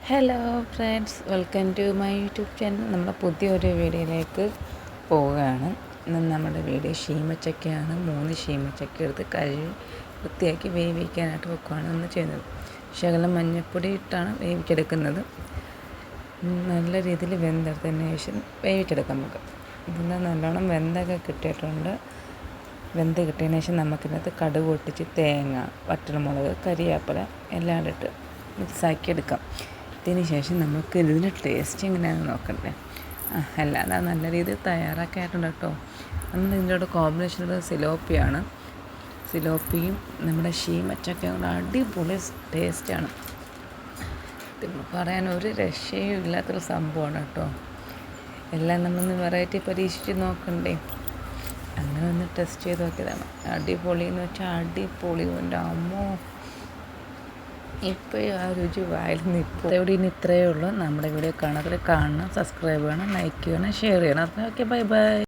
Hello friends, welcome to my YouTube channel. നമ്മുടെ പുതിയൊരു വീഡിയോയിലേക്ക് പോവുകയാണ്. ഇന്ന് നമ്മുടെ വീഡിയോ ശീമച്ചക്കയാണ്. 3 ശീമച്ചക്ക എടുത്ത് കഴുകി വൃത്തിയാക്കി വേവിക്കാനായിട്ട് വെക്കുകയാണ് നമ്മൾ ചെയ്യുന്നത്. ശകലം മഞ്ഞൾപ്പൊടി ഇട്ടാണ് വേവിച്ചെടുക്കുന്നത്. നല്ല രീതിയിൽ വെന്തെടുത്തതിന് ശേഷം വേവിച്ചെടുക്കാം നമുക്ക്. ഇതിന് നല്ലോണം വെന്തൊക്കെ കിട്ടിയിട്ടുണ്ട്. വെന്ത് കിട്ടിയതിന് ശേഷം നമുക്കിതിനകത്ത് കടുക് പൊട്ടിച്ച് തേങ്ങ, വറ്റൽമുളക്, കരിവേപ്പില എല്ലാം ഇട്ട് മിക്സാക്കി എടുക്കാം. ഇതിന് ശേഷം നമുക്ക് ഇതിൻ്റെ ടേസ്റ്റ് എങ്ങനെയാണെന്ന് നോക്കണ്ടേ. അല്ലാതെ നല്ല രീതിയിൽ തയ്യാറാക്കിയിട്ടുണ്ട് കേട്ടോ. നമ്മൾ ഇതിൻ്റെ കോമ്പിനേഷൻ സിലോപ്പിയാണ്. സിലോപ്പിയും നമ്മുടെ ശീമച്ചക്കയും കൂടെ അടിപൊളി ടേസ്റ്റാണ്. പറയാൻ ഒരു രക്ഷയും ഇല്ലാത്തൊരു സംഭവമാണ് കേട്ടോ. എല്ലാം നമ്മളൊന്ന് വെറൈറ്റി പരീക്ഷിച്ച് നോക്കണ്ടേ. അങ്ങനെ ഒന്ന് ടെസ്റ്റ് ചെയ്ത് നോക്കിയതാണ്. അടിപൊളി എന്ന് വെച്ചാൽ അടിപൊളി. എൻ്റെ അമ്മോ, ഇപ്പോഴും ആ രുചി വായിൽ നിൽക്കും. ഇവിടെ ഇനി ഇത്രയേ ഉള്ളൂ. നമ്മുടെ വീഡിയോ കാണണം, സബ്സ്ക്രൈബ് ചെയ്യണം, ലൈക്ക് ചെയ്യണം, ഷെയർ ചെയ്യണം. Okay, bye bye.